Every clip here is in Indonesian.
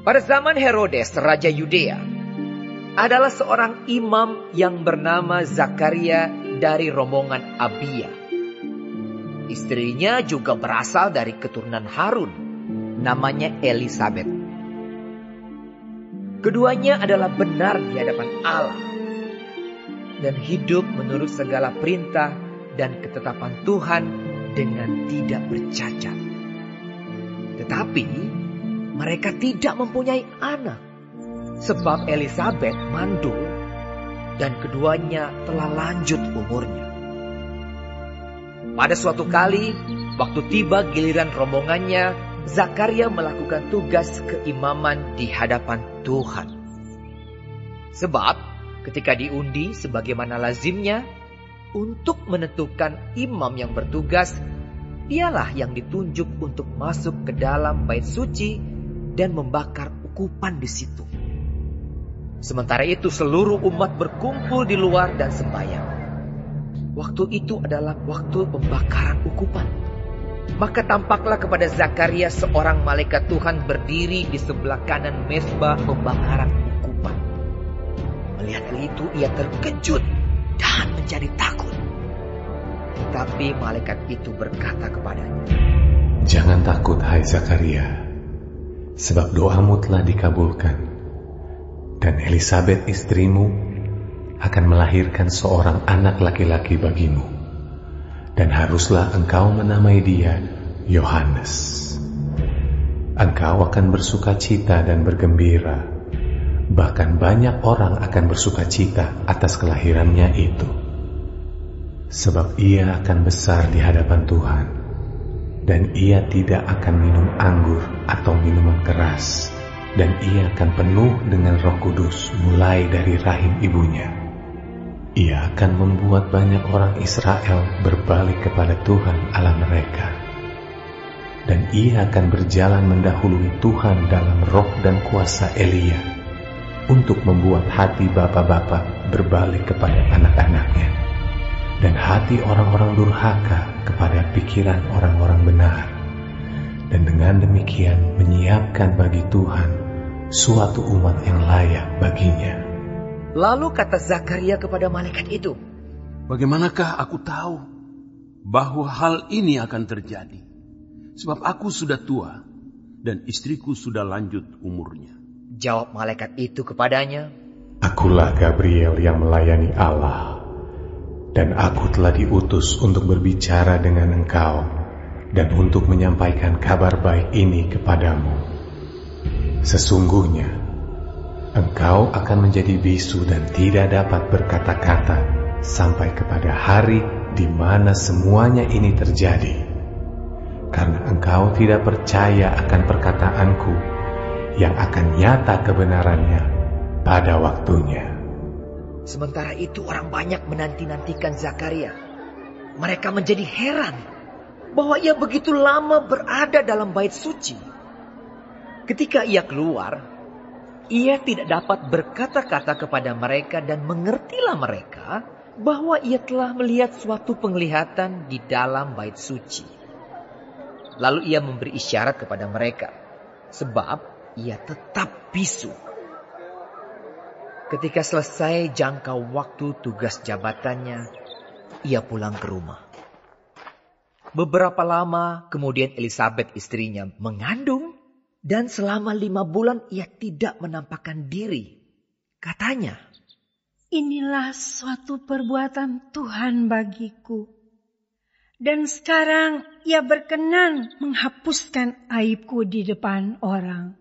Pada zaman Herodes, Raja Yudea, adalah seorang imam yang bernama Zakaria dari rombongan Abia. Istrinya juga berasal dari keturunan Harun, namanya Elisabet. Keduanya adalah benar di hadapan Allah dan hidup menurut segala perintah dan ketetapan Tuhan dengan tidak bercacat. Tetapi mereka tidak mempunyai anak, sebab Elisabet mandul dan keduanya telah lanjut umurnya. Pada suatu kali, waktu tiba giliran rombongannya, Zakaria melakukan tugas keimaman di hadapan Tuhan. Sebab ketika diundi sebagaimana lazimnya, untuk menentukan imam yang bertugas, dialah yang ditunjuk untuk masuk ke dalam bait suci dan membakar ukupan di situ. Sementara itu seluruh umat berkumpul di luar dan sembahyang. Waktu itu adalah waktu pembakaran ukupan. Maka tampaklah kepada Zakaria seorang malaikat Tuhan berdiri di sebelah kanan mezbah pembakaran ukupan. Melihat hal itu ia terkejut dan menjadi takut. Tetapi malaikat itu berkata kepadanya, "Jangan takut, hai Zakaria, sebab doamu telah dikabulkan, dan Elisabet istrimu akan melahirkan seorang anak laki-laki bagimu, dan haruslah engkau menamai dia Yohanes. Engkau akan bersukacita dan bergembira, bahkan banyak orang akan bersukacita atas kelahirannya itu. Sebab ia akan besar di hadapan Tuhan, dan ia tidak akan minum anggur atau minuman keras, dan ia akan penuh dengan Roh Kudus mulai dari rahim ibunya. Ia akan membuat banyak orang Israel berbalik kepada Tuhan Allah mereka, dan ia akan berjalan mendahului Tuhan dalam roh dan kuasa Elia, untuk membuat hati bapa-bapa berbalik kepada anak-anaknya, dan hati orang-orang durhaka kepada pikiran orang-orang benar, dan dengan demikian menyiapkan bagi Tuhan suatu umat yang layak baginya." Lalu kata Zakaria kepada malaikat itu, "Bagaimanakah aku tahu bahwa hal ini akan terjadi? Sebab aku sudah tua dan istriku sudah lanjut umurnya." Jawab malaikat itu kepadanya, "Akulah Gabriel yang melayani Allah, dan aku telah diutus untuk berbicara dengan engkau dan untuk menyampaikan kabar baik ini kepadamu. Sesungguhnya engkau akan menjadi bisu dan tidak dapat berkata-kata sampai kepada hari di mana semuanya ini terjadi, karena engkau tidak percaya akan perkataanku yang akan nyata kebenarannya pada waktunya." Sementara itu orang banyak menanti-nantikan Zakaria. Mereka menjadi heran bahwa ia begitu lama berada dalam bait suci. Ketika ia keluar, ia tidak dapat berkata-kata kepada mereka dan mengertilah mereka bahwa ia telah melihat suatu penglihatan di dalam bait suci. Lalu ia memberi isyarat kepada mereka, sebab ia tetap bisu. Ketika selesai jangka waktu tugas jabatannya, ia pulang ke rumah. Beberapa lama kemudian Elisabet istrinya mengandung, dan selama 5 bulan ia tidak menampakkan diri. Katanya, "Inilah suatu perbuatan Tuhan bagiku, dan sekarang ia berkenan menghapuskan aibku di depan orang."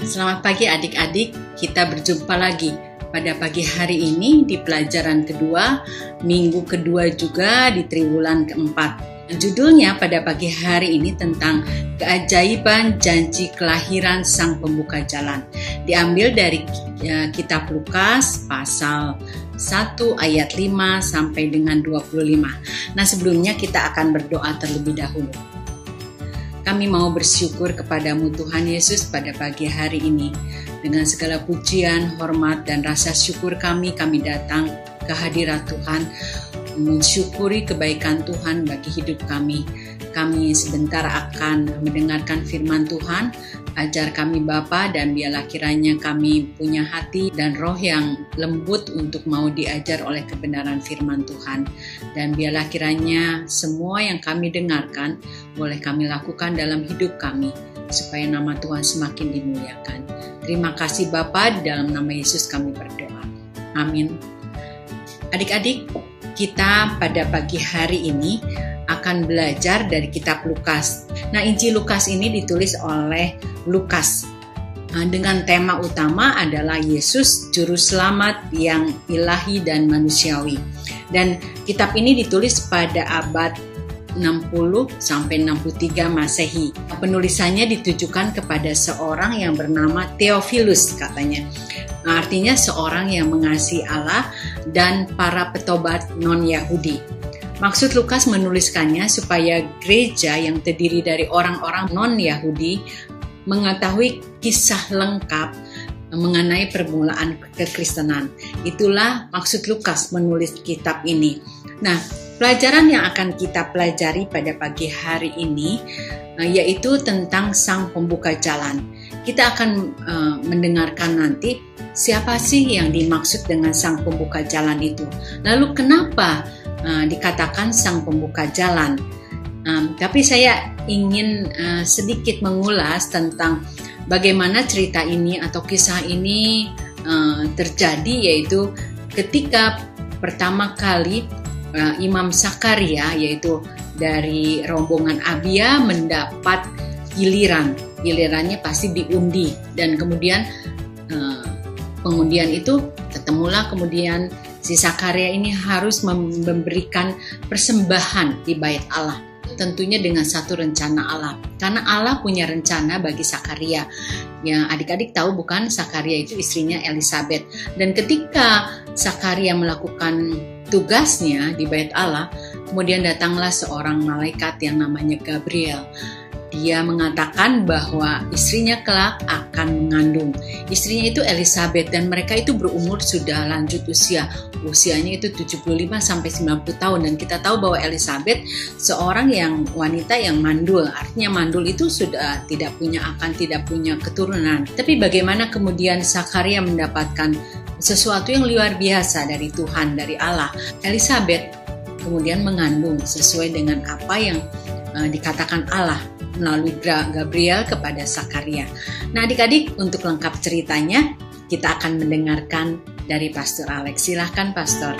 Selamat pagi adik-adik, kita berjumpa lagi pada pagi hari ini di pelajaran kedua, minggu kedua juga di triwulan keempat. Judulnya pada pagi hari ini tentang keajaiban janji kelahiran Sang Pembuka Jalan. Diambil dari kitab Lukas pasal 1 ayat 5 sampai dengan 25. Nah, sebelumnya kita akan berdoa terlebih dahulu. Kami mau bersyukur kepadamu Tuhan Yesus pada pagi hari ini. Dengan segala pujian, hormat, dan rasa syukur kami datang ke hadirat Tuhan mensyukuri kebaikan Tuhan bagi hidup kami. Kami sebentar akan mendengarkan firman Tuhan. Ajar kami Bapa, dan biarlah kiranya kami punya hati dan roh yang lembut untuk mau diajar oleh kebenaran firman Tuhan. Dan biarlah kiranya semua yang kami dengarkan boleh kami lakukan dalam hidup kami, supaya nama Tuhan semakin dimuliakan. Terima kasih Bapa, dalam nama Yesus kami berdoa. Amin. Adik-adik, kita pada pagi hari ini akan belajar dari kitab Lukas. Nah, Injil Lukas ini ditulis oleh Lukas dengan tema utama adalah Yesus Juru Selamat yang ilahi dan manusiawi. Dan kitab ini ditulis pada abad 60 sampai 63 Masehi. Penulisannya ditujukan kepada seorang yang bernama Theophilus katanya. Artinya seorang yang mengasihi Allah dan para petobat non-Yahudi. Maksud Lukas menuliskannya supaya gereja yang terdiri dari orang-orang non-Yahudi mengetahui kisah lengkap mengenai permulaan kekristenan. Itulah maksud Lukas menulis kitab ini. Nah, pelajaran yang akan kita pelajari pada pagi hari ini yaitu tentang Sang Pembuka Jalan. Kita akan mendengarkan nanti siapa sih yang dimaksud dengan Sang Pembuka Jalan itu. Lalu kenapa dikatakan Sang Pembuka Jalan? Tapi saya ingin sedikit mengulas tentang bagaimana cerita ini atau kisah ini terjadi, yaitu ketika pertama kali Imam Zakaria, yaitu dari rombongan Abia, mendapat gilirannya pasti diundi, dan kemudian pengundian itu ketemulah kemudian si Zakaria ini harus memberikan persembahan di bait Allah, tentunya dengan satu rencana Allah, karena Allah punya rencana bagi Zakaria. Ya, adik-adik tahu bukan, Zakaria itu istrinya Elisabet, dan ketika Zakaria melakukan tugasnya di bait Allah, kemudian datanglah seorang malaikat yang namanya Gabriel. Dia mengatakan bahwa istrinya kelak akan mengandung. Istrinya itu Elisabet, dan mereka itu berumur sudah lanjut usia. Usianya itu 75 sampai 90 tahun, dan kita tahu bahwa Elisabet seorang yang wanita yang mandul. Artinya mandul itu sudah tidak punya keturunan. Tapi bagaimana kemudian Zakaria mendapatkan sesuatu yang luar biasa dari Tuhan, dari Allah. Elisabet kemudian mengandung sesuai dengan apa yang dikatakan Allah melalui Gabriel kepada Zakaria. Nah, adik-adik, untuk lengkap ceritanya kita akan mendengarkan dari Pastor Alex. Silahkan Pastor.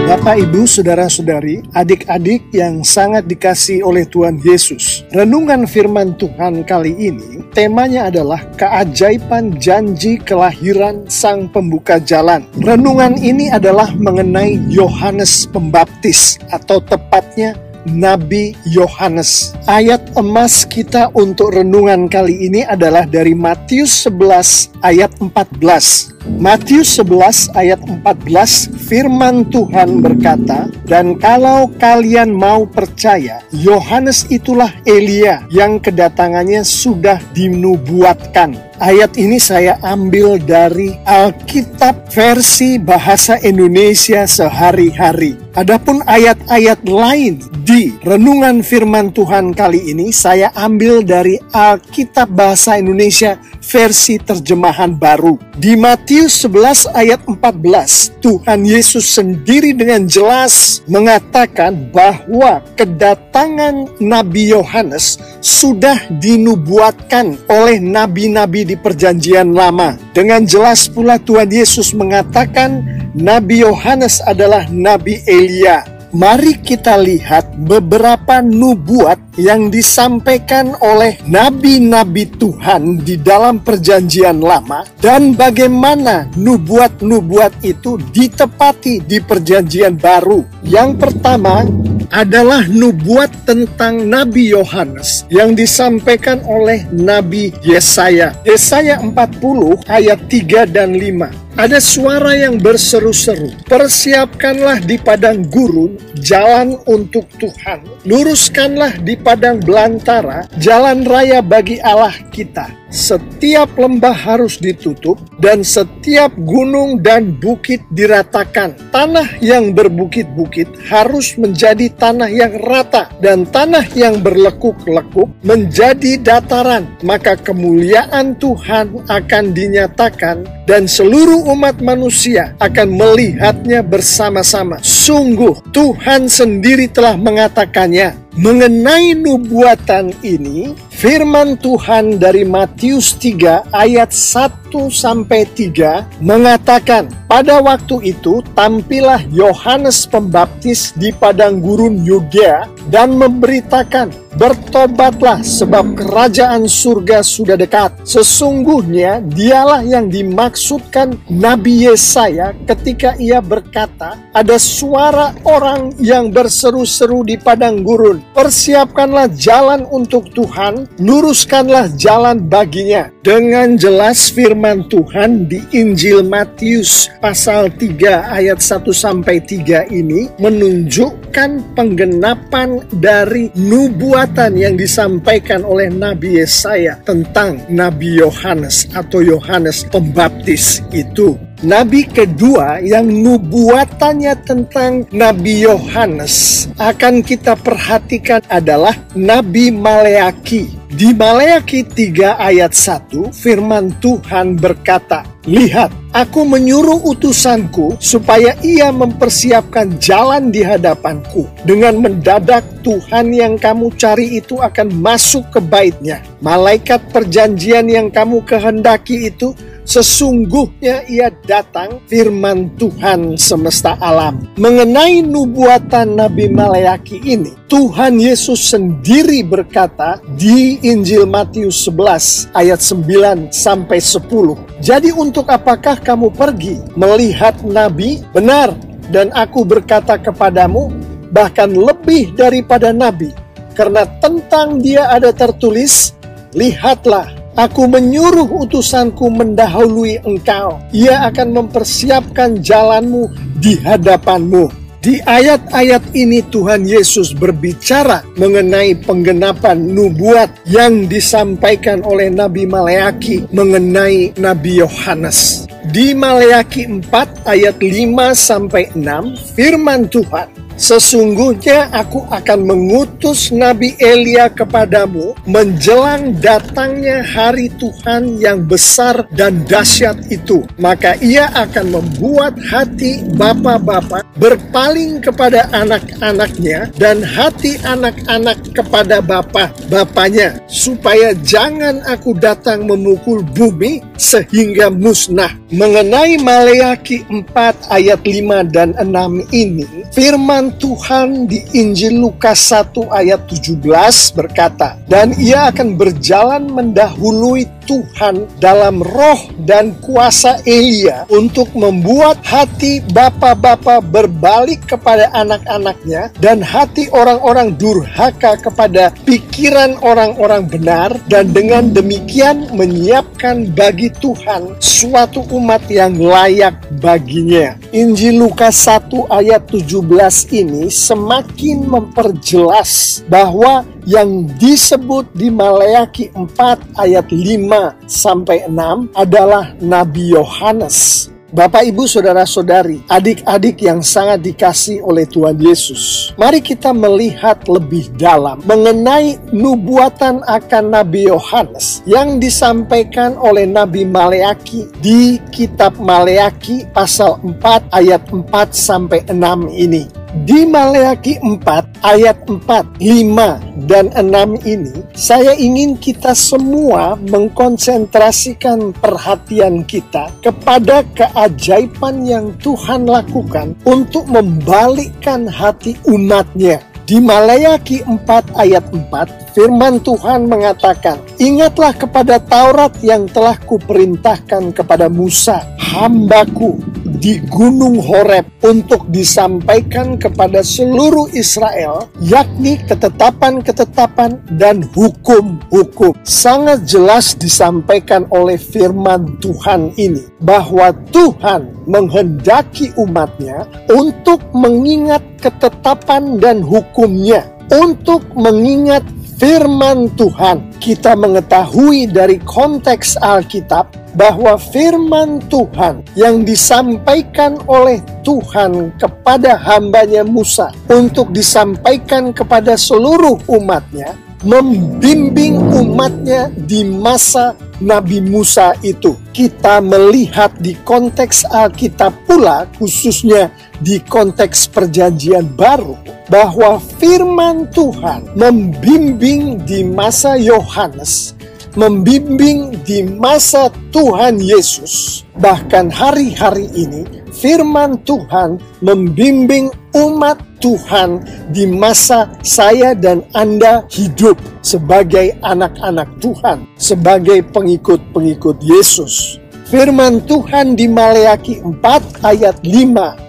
Bapak, Ibu, Saudara-saudari, adik-adik yang sangat dikasihi oleh Tuhan Yesus. Renungan firman Tuhan kali ini, temanya adalah keajaiban janji kelahiran Sang Pembuka Jalan. Renungan ini adalah mengenai Yohanes Pembaptis, atau tepatnya Nabi Yohanes. Ayat emas kita untuk renungan kali ini adalah dari Matius 11 ayat 14. Matius 11 ayat 14, firman Tuhan berkata, "Dan kalau kalian mau percaya, Yohanes itulah Elia yang kedatangannya sudah dinubuatkan." Ayat ini saya ambil dari Alkitab versi bahasa Indonesia sehari-hari. Adapun ayat-ayat lain di renungan firman Tuhan kali ini saya ambil dari Alkitab bahasa Indonesia versi terjemahan baru. Di Matius 11 ayat 14, Tuhan Yesus sendiri dengan jelas mengatakan bahwa kedatangan Nabi Yohanes sudah dinubuatkan oleh nabi-nabi di Perjanjian Lama. Dengan jelas pula Tuhan Yesus mengatakan Nabi Yohanes adalah Nabi Elia. Mari kita lihat beberapa nubuat yang disampaikan oleh nabi-nabi Tuhan di dalam Perjanjian Lama, dan bagaimana nubuat-nubuat itu ditepati di Perjanjian Baru. Yang pertama adalah nubuat tentang Nabi Yohanes yang disampaikan oleh Nabi Yesaya. Yesaya 40 ayat 3 dan 5. ada suara yang berseru-seru, "Persiapkanlah di padang gurun jalan untuk Tuhan. Luruskanlah di padang belantara jalan raya bagi Allah kita. Setiap lembah harus ditutup dan setiap gunung dan bukit diratakan. Tanah yang berbukit-bukit harus menjadi tanah yang rata dan tanah yang berlekuk-lekuk menjadi dataran. Maka kemuliaan Tuhan akan dinyatakan dan seluruh umat manusia akan melihatnya bersama-sama. Sungguh Tuhan sendiri telah mengatakannya." Mengenai nubuatan ini, firman Tuhan dari Matius 3 ayat 1-3 mengatakan, "Pada waktu itu tampillah Yohanes Pembaptis di padang gurun Yudea dan memberitakan, 'Bertobatlah sebab kerajaan surga sudah dekat.' Sesungguhnya dialah yang dimaksudkan Nabi Yesaya ketika ia berkata, 'Ada suara orang yang berseru-seru di padang gurun, persiapkanlah jalan untuk Tuhan, luruskanlah jalan baginya.'" Dengan jelas firman Tuhan di Injil Matius pasal 3 ayat 1-3 ini menunjukkan penggenapan dari nubuatan yang disampaikan oleh Nabi Yesaya tentang Nabi Yohanes atau Yohanes Pembaptis itu. Nabi kedua yang nubuatannya tentang Nabi Yohanes akan kita perhatikan adalah Nabi Maleaki. Di Maleaki 3 ayat 1 firman Tuhan berkata, "Lihat, aku menyuruh utusanku supaya ia mempersiapkan jalan di hadapanku. Dengan mendadak Tuhan yang kamu cari itu akan masuk ke bait-Nya. Malaikat perjanjian yang kamu kehendaki itu sesungguhnya ia datang." Firman Tuhan semesta alam. Mengenai nubuatan Nabi Maleaki ini, Tuhan Yesus sendiri berkata di Injil Matius 11 ayat 9-10. "Jadi untuk apakah kamu pergi melihat nabi? Benar, dan aku berkata kepadamu, bahkan lebih daripada nabi. Karena tentang dia ada tertulis, 'Lihatlah, aku menyuruh utusanku mendahului engkau. Ia akan mempersiapkan jalanmu di hadapanmu.'" Di ayat-ayat ini Tuhan Yesus berbicara mengenai penggenapan nubuat yang disampaikan oleh Nabi Maleaki mengenai Nabi Yohanes. Di Maleaki 4 ayat 5-6 firman Tuhan, "Sesungguhnya aku akan mengutus Nabi Elia kepadamu menjelang datangnya hari Tuhan yang besar dan dahsyat itu. Maka ia akan membuat hati bapa-bapa berpaling kepada anak-anaknya dan hati anak-anak kepada bapa-bapanya, supaya jangan aku datang memukul bumi sehingga musnah." Mengenai Maleaki 4 ayat 5 dan 6 ini, firman Tuhan di Injil Lukas 1 ayat 17 berkata, "Dan ia akan berjalan mendahului Tuhan dalam roh dan kuasa Elia untuk membuat hati bapa-bapa berbalik kepada anak-anaknya dan hati orang-orang durhaka kepada pikiran orang-orang benar, dan dengan demikian menyiapkan bagi Tuhan suatu umat yang layak baginya." Injil Lukas 1 ayat 17 ini semakin memperjelas bahwa yang disebut di Maleaki 4 ayat 5-6 adalah Nabi Yohanes. Bapak, Ibu, Saudara-saudari, adik-adik yang sangat dikasihi oleh Tuhan Yesus, mari kita melihat lebih dalam mengenai nubuatan akan Nabi Yohanes yang disampaikan oleh Nabi Maleaki di kitab Maleaki pasal 4 ayat 4-6 ini. Di Maleaki 4 ayat 4, 5, dan 6 ini, saya ingin kita semua mengkonsentrasikan perhatian kita kepada keajaiban yang Tuhan lakukan untuk membalikkan hati umat-Nya. Di Maleaki 4 ayat 4, firman Tuhan mengatakan, "Ingatlah kepada Taurat yang telah kuperintahkan kepada Musa, hambaku, di Gunung Horeb untuk disampaikan kepada seluruh Israel, yakni ketetapan-ketetapan dan hukum-hukum. Sangat jelas disampaikan oleh firman Tuhan ini bahwa Tuhan menghendaki umatnya untuk mengingat ketetapan dan hukumnya, untuk mengingat firman Tuhan. Kita mengetahui dari konteks Alkitab bahwa firman Tuhan yang disampaikan oleh Tuhan kepada hambanya Musa untuk disampaikan kepada seluruh umatnya, membimbing umatnya di masa Nabi Musa itu. Kita melihat di konteks Alkitab pula, khususnya di konteks Perjanjian Baru, bahwa firman Tuhan membimbing di masa Yohanes, membimbing di masa Tuhan Yesus. Bahkan hari-hari ini firman Tuhan membimbing umat Tuhan di masa saya dan Anda hidup sebagai anak-anak Tuhan, sebagai pengikut-pengikut Yesus. Firman Tuhan di Maleakhi 4 ayat 5,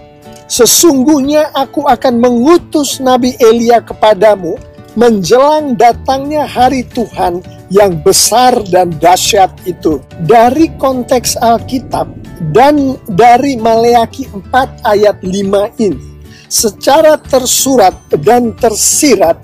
sesungguhnya aku akan mengutus Nabi Elia kepadamu menjelang datangnya hari Tuhan yang besar dan dahsyat itu. Dari konteks Alkitab dan dari Maleakhi 4 ayat 5 ini, secara tersurat dan tersirat,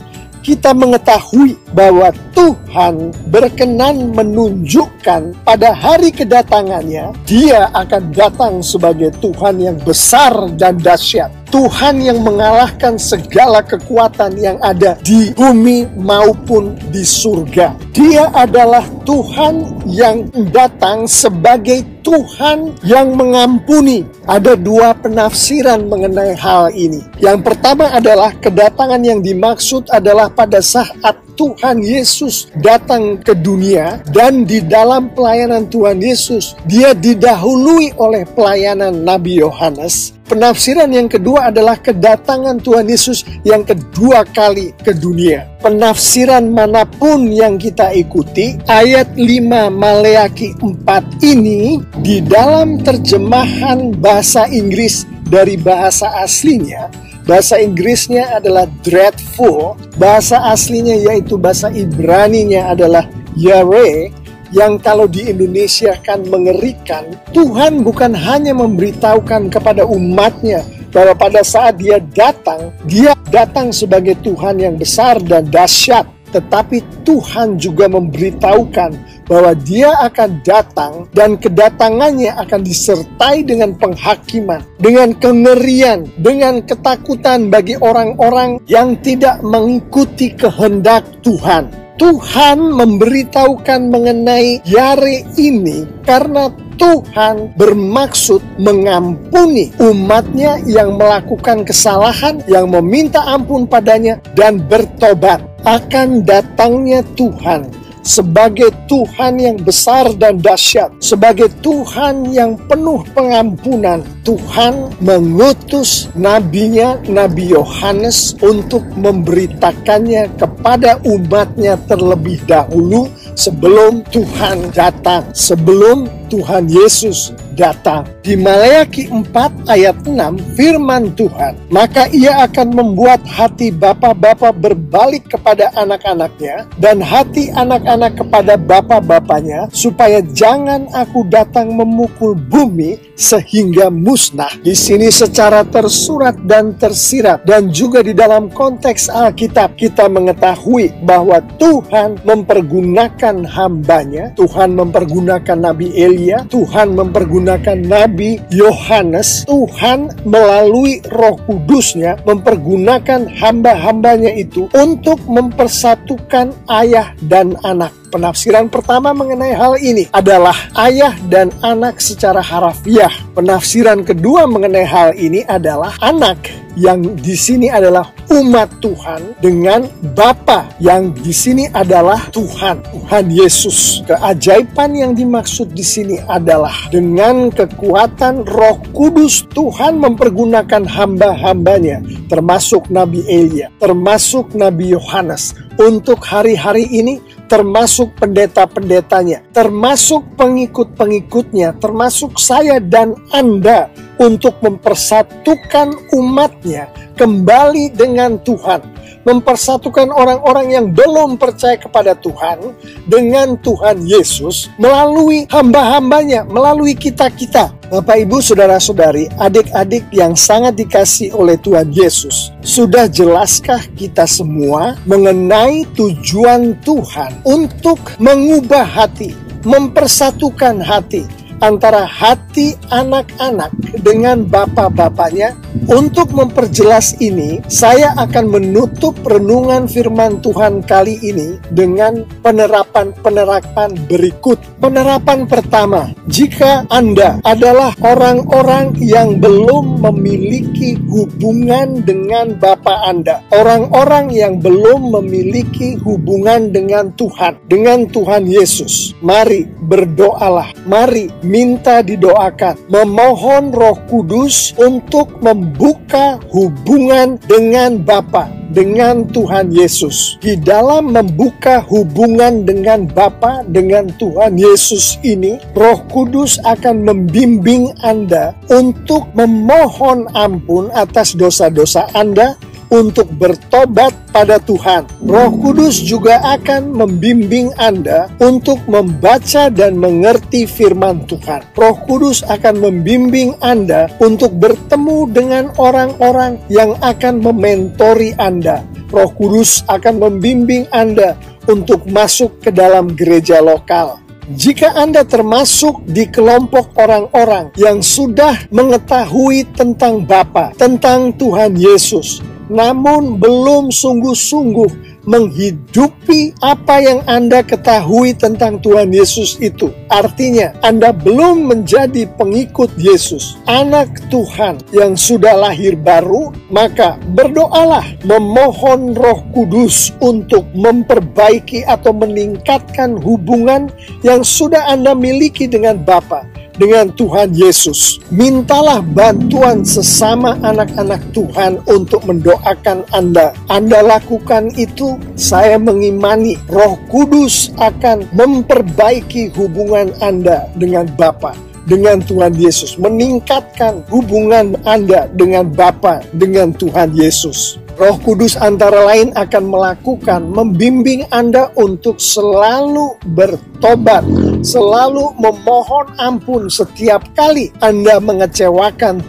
kita mengetahui bahwa Tuhan berkenan menunjukkan pada hari kedatangannya, Dia akan datang sebagai Tuhan yang besar dan dahsyat. Tuhan yang mengalahkan segala kekuatan yang ada di bumi maupun di surga. Dia adalah Tuhan yang datang sebagai Tuhan yang mengampuni. Ada dua penafsiran mengenai hal ini. Yang pertama adalah kedatangan yang dimaksud adalah pada saat Tuhan Yesus datang ke dunia, dan di dalam pelayanan Tuhan Yesus, Dia didahului oleh pelayanan Nabi Yohanes. Penafsiran yang kedua adalah kedatangan Tuhan Yesus yang kedua kali ke dunia. Penafsiran manapun yang kita ikuti, ayat 5 Maleakhi 4 ini di dalam terjemahan bahasa Inggris dari bahasa aslinya, bahasa Inggrisnya adalah dreadful, bahasa aslinya yaitu bahasa Ibraninya adalah Yare, yang kalau di Indonesia kan mengerikan. Tuhan bukan hanya memberitahukan kepada umatnya bahwa pada saat Dia datang sebagai Tuhan yang besar dan dahsyat, tetapi Tuhan juga memberitahukan bahwa Dia akan datang dan kedatangannya akan disertai dengan penghakiman, dengan kengerian, dengan ketakutan bagi orang-orang yang tidak mengikuti kehendak Tuhan. Tuhan memberitahukan mengenai Yare ini karena Tuhan bermaksud mengampuni umatnya yang melakukan kesalahan, yang meminta ampun padanya dan bertobat. Akan datangnya Tuhan sebagai Tuhan yang besar dan dahsyat, sebagai Tuhan yang penuh pengampunan. Tuhan mengutus nabinya, Nabi Yohanes, untuk memberitakannya kepada umatnya terlebih dahulu sebelum Tuhan datang, sebelum Tuhan Yesus datang. Di Maleakhi 4 ayat 6 firman Tuhan, maka Ia akan membuat hati bapa-bapa berbalik kepada anak-anaknya dan hati anak-anak kepada bapa-bapanya, supaya jangan aku datang memukul bumi sehingga musnah. Di sini secara tersurat dan tersirat dan juga di dalam konteks Alkitab kita mengetahui bahwa Tuhan mempergunakan hambanya. Tuhan mempergunakan Nabi Elia, Tuhan mempergunakan Nabi Yohanes. Tuhan melalui Roh Kudusnya mempergunakan hamba-hambanya itu untuk mempersatukan ayah dan anak. Penafsiran pertama mengenai hal ini adalah ayah dan anak secara harafiah. Penafsiran kedua mengenai hal ini adalah anak, yang di sini adalah umat Tuhan, dengan Bapa yang di sini adalah Tuhan Yesus. Keajaiban yang dimaksud di sini adalah dengan kekuatan Roh Kudus Tuhan mempergunakan hamba-hambanya, termasuk Nabi Elia, termasuk Nabi Yohanes, untuk hari-hari ini termasuk pendeta-pendetanya, termasuk pengikut-pengikutnya, termasuk saya dan Anda, untuk mempersatukan umatnya kembali dengan Tuhan, mempersatukan orang-orang yang belum percaya kepada Tuhan dengan Tuhan Yesus melalui hamba-hambanya, melalui kita-kita. Bapak, Ibu, Saudara-saudari, adik-adik yang sangat dikasihi oleh Tuhan Yesus, sudah jelaskah kita semua mengenai tujuan Tuhan untuk mengubah hati, mempersatukan hati antara hati anak-anak dengan bapak-bapaknya? Untuk memperjelas ini, saya akan menutup renungan firman Tuhan kali ini dengan penerapan berikut. Penerapan pertama, jika Anda adalah orang-orang yang belum memiliki hubungan dengan Bapa Anda, orang-orang yang belum memiliki hubungan dengan Tuhan Yesus, mari berdoalah, mari minta didoakan, memohon Roh Kudus untuk membuka hubungan dengan Bapa, dengan Tuhan Yesus. Di dalam membuka hubungan dengan Bapa, dengan Tuhan Yesus ini, Roh Kudus akan membimbing Anda untuk memohon ampun atas dosa-dosa Anda, untuk bertobat pada Tuhan. Roh Kudus juga akan membimbing Anda untuk membaca dan mengerti firman Tuhan. Roh Kudus akan membimbing Anda untuk bertemu dengan orang-orang yang akan mementori Anda. Roh Kudus akan membimbing Anda untuk masuk ke dalam gereja lokal. Jika Anda termasuk di kelompok orang-orang yang sudah mengetahui tentang Bapa, tentang Tuhan Yesus, namun belum sungguh-sungguh menghidupi apa yang Anda ketahui tentang Tuhan Yesus itu, artinya Anda belum menjadi pengikut Yesus, anak Tuhan yang sudah lahir baru, maka berdoalah, memohon Roh Kudus untuk memperbaiki atau meningkatkan hubungan yang sudah Anda miliki dengan Bapa, dengan Tuhan Yesus. Mintalah bantuan sesama anak-anak Tuhan untuk mendoakan Anda. Anda lakukan itu, saya mengimani Roh Kudus akan memperbaiki hubungan Anda dengan Bapa, dengan Tuhan Yesus, meningkatkan hubungan Anda dengan Bapa, dengan Tuhan Yesus. Roh Kudus antara lain akan membimbing Anda untuk selalu bertobat, selalu memohon ampun setiap kali Anda mengecewakan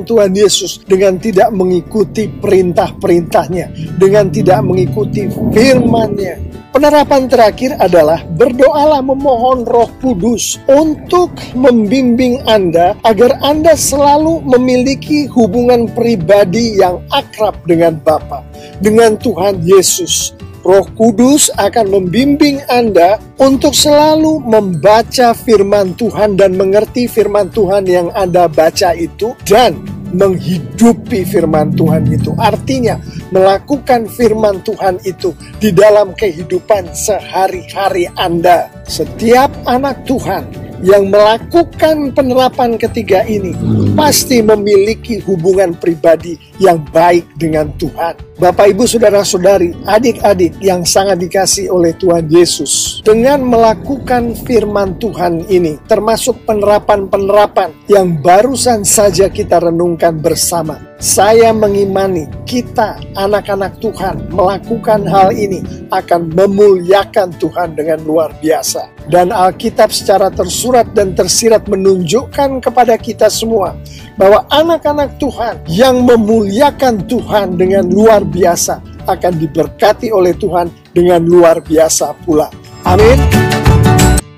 Tuhan Yesus dengan tidak mengikuti perintah-perintahnya, dengan tidak mengikuti firman-Nya. Penerapan terakhir adalah berdoalah, memohon Roh Kudus untuk membimbing Anda agar Anda selalu memiliki hubungan pribadi yang akrab dengan Bapa, dengan Tuhan Yesus. Roh Kudus akan membimbing Anda untuk selalu membaca firman Tuhan dan mengerti firman Tuhan yang Anda baca itu, dan menghidupi firman Tuhan itu. Artinya melakukan firman Tuhan itu di dalam kehidupan sehari-hari Anda. Setiap anak Tuhan yang melakukan penerapan ketiga ini pasti memiliki hubungan pribadi yang baik dengan Tuhan. Bapak, Ibu, Saudara-saudari, adik-adik yang sangat dikasihi oleh Tuhan Yesus, dengan melakukan firman Tuhan ini, termasuk penerapan-penerapan yang barusan saja kita renungkan bersama, saya mengimani kita, anak-anak Tuhan, melakukan hal ini akan memuliakan Tuhan dengan luar biasa. Dan Alkitab secara tersurat dan tersirat menunjukkan kepada kita semua bahwa anak-anak Tuhan yang memuliakan Tuhan dengan luar biasa akan diberkati oleh Tuhan dengan luar biasa pula. Amin.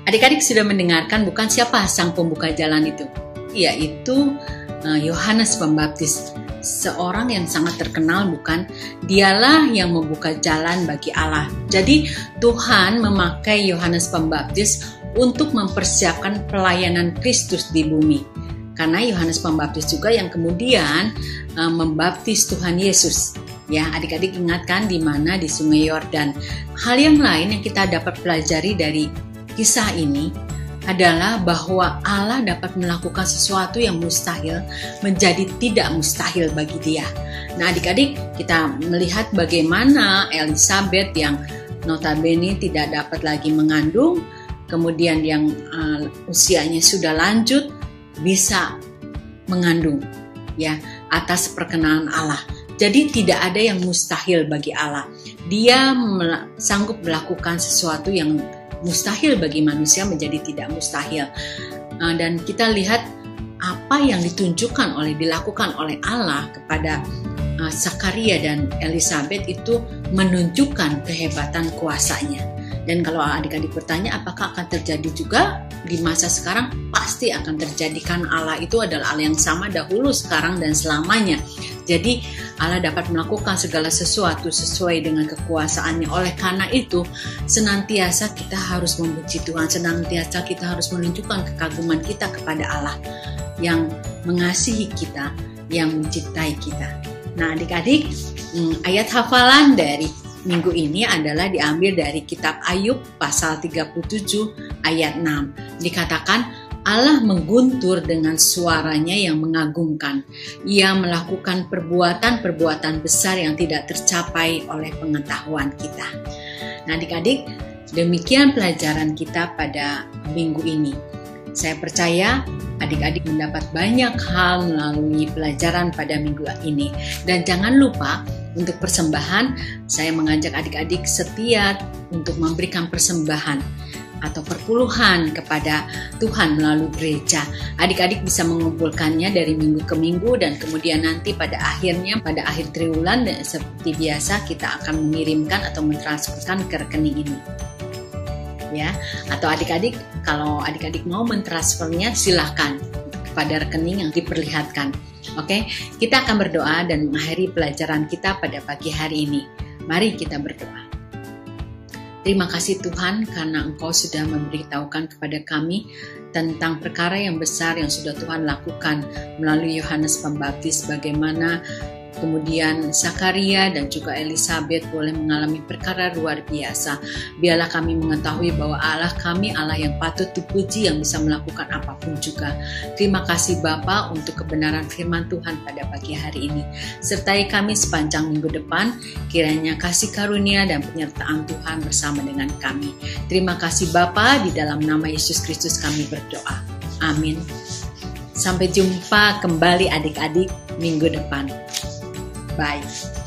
Adik-adik sudah mendengarkan bukan siapa sang pembuka jalan itu, yaitu Yohanes Pembaptis. Seorang yang sangat terkenal, bukan? Dialah yang membuka jalan bagi Allah. Jadi Tuhan memakai Yohanes Pembaptis untuk mempersiapkan pelayanan Kristus di bumi. Karena Yohanes Pembaptis juga yang kemudian membaptis Tuhan Yesus. Ya, adik-adik ingatkan di mana? Di Sungai Yordan. Hal yang lain yang kita dapat pelajari dari kisah ini adalah bahwa Allah dapat melakukan sesuatu yang mustahil menjadi tidak mustahil bagi Dia. Nah, adik-adik, kita melihat bagaimana Elisabet yang notabene tidak dapat lagi mengandung, kemudian yang usianya sudah lanjut bisa mengandung, ya, atas perkenan Allah. Jadi tidak ada yang mustahil bagi Allah. Dia sanggup melakukan sesuatu yang mustahil bagi manusia menjadi tidak mustahil. Dan kita lihat apa yang dilakukan oleh Allah kepada Zakaria dan Elisabeth itu menunjukkan kehebatan kuasanya. Dan kalau adik-adik bertanya apakah akan terjadi juga di masa sekarang, pasti akan terjadi, kan Allah itu adalah Allah yang sama dahulu, sekarang, dan selamanya. Jadi Allah dapat melakukan segala sesuatu sesuai dengan kekuasaannya. Oleh karena itu senantiasa kita harus memuji Tuhan, senantiasa kita harus menunjukkan kekaguman kita kepada Allah yang mengasihi kita, yang mencintai kita. Nah adik-adik, ayat hafalan dari minggu ini adalah diambil dari kitab Ayub pasal 37 ayat 6. Dikatakan Allah mengguntur dengan suaranya yang mengagumkan. Ia melakukan perbuatan-perbuatan besar yang tidak tercapai oleh pengetahuan kita. Nah adik-adik, demikian pelajaran kita pada minggu ini. Saya percaya adik-adik mendapat banyak hal melalui pelajaran pada minggu ini. Dan jangan lupa untuk persembahan, saya mengajak adik-adik setia untuk memberikan persembahan atau perpuluhan kepada Tuhan melalui gereja. Adik-adik bisa mengumpulkannya dari minggu ke minggu dan kemudian nanti pada akhir triwulan seperti biasa kita akan mengirimkan atau mentransferkan ke rekening ini. Ya, atau adik-adik kalau adik-adik mau mentransfernya silahkan kepada rekening yang diperlihatkan. Oke, kita akan berdoa dan mengakhiri pelajaran kita pada pagi hari ini. Mari kita berdoa. Terima kasih Tuhan karena Engkau sudah memberitahukan kepada kami tentang perkara yang besar yang sudah Tuhan lakukan melalui Yohanes Pembaptis, bagaimana kemudian Zakaria dan juga Elisabeth boleh mengalami perkara luar biasa. Biarlah kami mengetahui bahwa Allah kami Allah yang patut dipuji, yang bisa melakukan apapun juga. Terima kasih Bapa untuk kebenaran firman Tuhan pada pagi hari ini. Sertai kami sepanjang minggu depan, kiranya kasih karunia dan penyertaan Tuhan bersama dengan kami. Terima kasih Bapa, di dalam nama Yesus Kristus kami berdoa. Amin. Sampai jumpa kembali adik-adik minggu depan. Bye.